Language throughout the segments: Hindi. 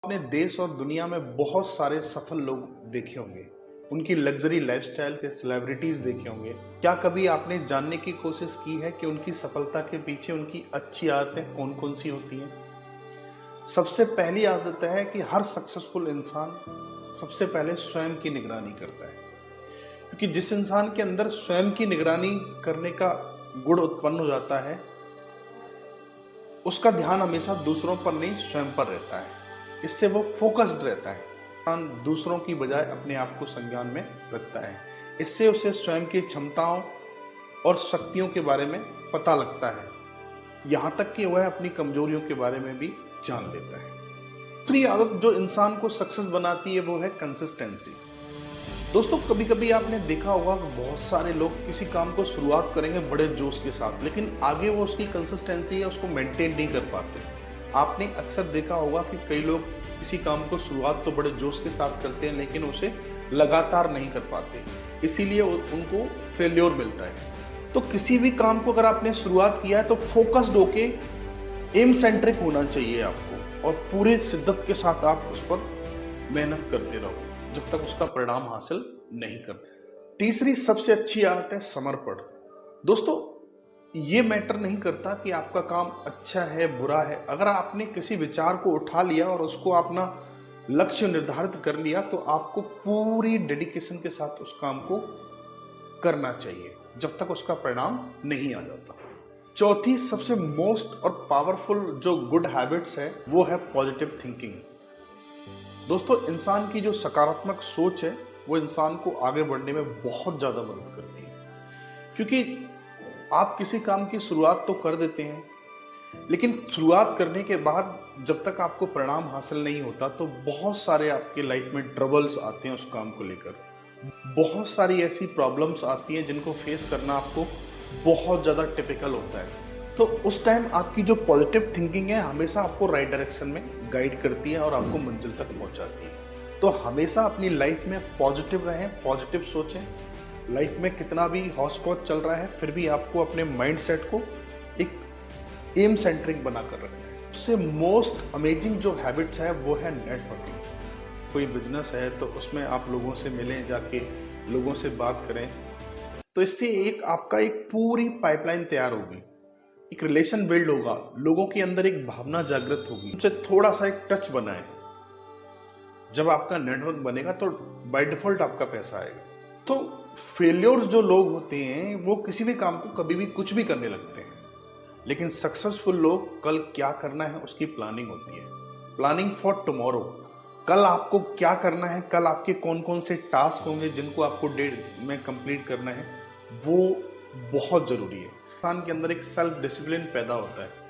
आपने देश और दुनिया में बहुत सारे सफल लोग देखे होंगे, उनकी लग्जरी लाइफस्टाइल के सेलिब्रिटीज देखे होंगे। क्या कभी आपने जानने की कोशिश की है कि उनकी सफलता के पीछे उनकी अच्छी आदतें कौन कौन सी होती हैं? सबसे पहली आदत है कि हर सक्सेसफुल इंसान सबसे पहले स्वयं की निगरानी करता है, क्योंकि जिस इंसान के अंदर स्वयं की निगरानी करने का गुण उत्पन्न हो जाता है, उसका ध्यान हमेशा दूसरों पर नहीं स्वयं पर रहता है। इससे वो फोकस्ड रहता है। इंसान दूसरों की बजाय अपने आप को संज्ञान में रखता है। इससे उसे स्वयं की क्षमताओं और शक्तियों के बारे में पता लगता है, यहाँ तक कि वह अपनी कमजोरियों के बारे में भी जान लेता है। दूसरी आदत जो इंसान को सक्सेस बनाती है वो है कंसिस्टेंसी। दोस्तों, कभी कभी आपने देखा होगा कि बहुत सारे लोग किसी काम को शुरुआत करेंगे बड़े जोश के साथ, लेकिन आगे वो उसकी कंसिस्टेंसी है उसको मेंटेन नहीं कर पाते। आपने अक्सर देखा होगा कि कई लोग किसी काम को शुरुआत तो बड़े जोश के साथ करते हैं, लेकिन उसे लगातार नहीं कर पाते, इसीलिए उनको फेल्योर मिलता है। तो किसी भी काम को अगर आपने शुरुआत किया है तो फोकस्ड होके एम सेंट्रिक होना चाहिए आपको, और पूरे शिद्दत के साथ आप उस पर मेहनत करते रहो जब तक उसका परिणाम हासिल नहीं कर। तीसरी सबसे अच्छी आदत है समर्पण। दोस्तों, ये मैटर नहीं करता कि आपका काम अच्छा है बुरा है। अगर आपने किसी विचार को उठा लिया और उसको अपना लक्ष्य निर्धारित कर लिया तो आपको पूरी डेडिकेशन के साथ उस काम को करना चाहिए जब तक उसका परिणाम नहीं आ जाता। चौथी सबसे मोस्ट और पावरफुल जो गुड हैबिट्स है वो है पॉजिटिव थिंकिंग। दोस्तों, इंसान की जो सकारात्मक सोच है वो इंसान को आगे बढ़ने में बहुत ज़्यादा मदद करती है, क्योंकि आप किसी काम की शुरुआत तो कर देते हैं, लेकिन शुरुआत करने के बाद जब तक आपको परिणाम हासिल नहीं होता तो बहुत सारे आपके लाइफ में ट्रबल्स आते हैं। उस काम को लेकर बहुत सारी ऐसी प्रॉब्लम्स आती हैं जिनको फेस करना आपको बहुत ज़्यादा टिपिकल होता है। तो उस टाइम आपकी जो पॉजिटिव थिंकिंग है हमेशा आपको राइट डायरेक्शन में गाइड करती है और आपको मंजिल तक पहुंचाती है। तो हमेशा अपनी लाइफ में पॉजिटिव रहें, पॉजिटिव सोचें। लाइफ में कितना भी हौच पौच चल रहा है फिर भी आपको अपने माइंड सेट को एक एम सेंट्रिक बनाकर रखना है। उससे मोस्ट अमेजिंग जो हैबिट्स है वो है नेटवर्किंग। कोई बिजनेस है तो उसमें आप लोगों से मिलें, जाके लोगों से बात करें, तो इससे एक आपका एक पूरी पाइपलाइन तैयार होगी, एक रिलेशन बिल्ड होगा, लोगों के अंदर एक भावना जागृत होगी, उनसे थोड़ा सा एक टच बनाए। जब आपका नेटवर्क बनेगा तो बाय डिफॉल्ट आपका पैसा आएगा। तो फेलियर्स जो लोग होते हैं वो किसी भी काम को कभी भी कुछ भी करने लगते हैं, लेकिन सक्सेसफुल लोग कल क्या करना है उसकी प्लानिंग होती है। Planning for tomorrow. कल आपको क्या करना है, कल आपके कौन कौन से टास्क होंगे जिनको आपको डे में कंप्लीट करना है, वो बहुत जरूरी है। इंसान के अंदर एक सेल्फ डिसिप्लिन पैदा होता है।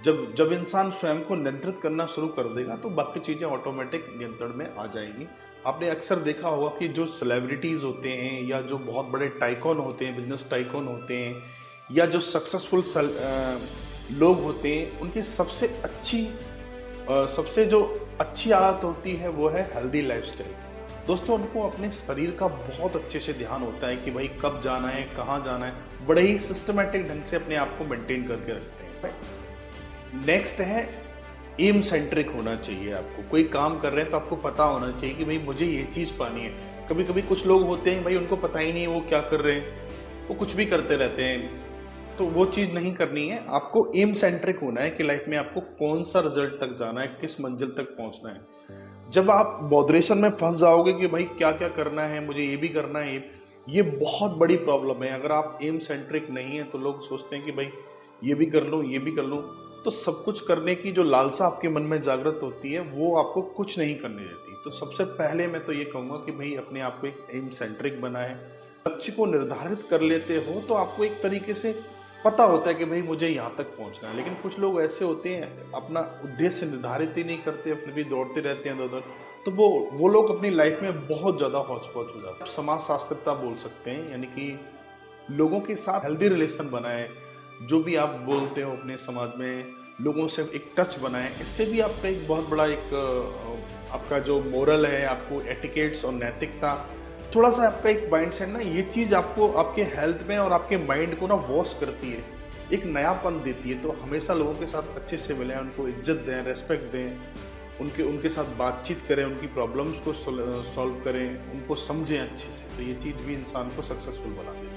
जब इंसान स्वयं को नियंत्रित करना शुरू कर देगा तो बाकी चीजें ऑटोमेटिक नियंत्रण में आ जाएंगी। आपने अक्सर देखा होगा कि जो सेलिब्रिटीज होते हैं या जो बहुत बड़े टाइकॉन होते हैं, बिजनेस टाइकॉन होते हैं, या जो सक्सेसफुल लोग होते हैं, उनकी सबसे जो अच्छी आदत होती है वो है हेल्दी लाइफस्टाइल। दोस्तों, उनको अपने शरीर का बहुत अच्छे से ध्यान होता है कि भाई कब जाना है, कहाँ जाना है, बड़े ही सिस्टमेटिक ढंग से अपने आप को मेंटेन करके रखते हैं। नेक्स्ट है एम सेंट्रिक होना चाहिए। आपको कोई काम कर रहे हैं तो आपको पता होना चाहिए कि भाई मुझे ये चीज़ पानी है। कभी कभी कुछ लोग होते हैं भाई उनको पता ही नहीं है वो क्या कर रहे हैं, वो कुछ भी करते रहते हैं, तो वो चीज़ नहीं करनी है। आपको एम सेंट्रिक होना है कि लाइफ में आपको कौन सा रिजल्ट तक जाना है, किस मंजिल तक पहुंचना है। जब आप बॉदरेशन में फंस जाओगे कि भाई क्या क्या करना है, मुझे ये भी करना है, ये बहुत बड़ी प्रॉब्लम है। अगर आप एम सेंट्रिक नहीं है तो लोग सोचते हैं कि भाई ये भी कर लूँ, ये भी कर लूँ, तो सब कुछ करने की जो लालसा आपके मन में जागृत होती है वो आपको कुछ नहीं करने देती। तो सबसे पहले मैं तो ये कहूँगा कि भाई अपने आप को एक एम सेंट्रिक बनाएं। लक्ष्य को निर्धारित कर लेते हो तो आपको एक तरीके से पता होता है कि भाई मुझे यहाँ तक पहुँचना है। लेकिन कुछ लोग ऐसे होते हैं अपना उद्देश्य निर्धारित ही नहीं करते, फिर भी दौड़ते रहते हैं इधर उधर, तो वो लोग अपनी लाइफ में बहुत ज़्यादा हौच पौच हो जाते हैं। समाज शास्त्रता बोल सकते हैं, यानी कि लोगों के साथ हेल्दी रिलेशन बनाए। जो भी आप बोलते हो अपने समाज में लोगों से एक टच बनाएं। इससे भी आपका एक बहुत बड़ा एक आपका जो मोरल है, आपको एटिकेट्स और नैतिकता, थोड़ा सा आपका एक माइंड सेट ना, ये चीज़ आपको आपके हेल्थ में और आपके माइंड को ना वॉश करती है, एक नयापन देती है। तो हमेशा लोगों के साथ अच्छे से मिलें, उनको इज्जत दें, रेस्पेक्ट दें, उनके उनके साथ बातचीत करें, उनकी प्रॉब्लम्स को सॉल्व करें, उनको समझें अच्छे से, तो ये चीज़ भी इंसान को सक्सेसफुल बना देती है।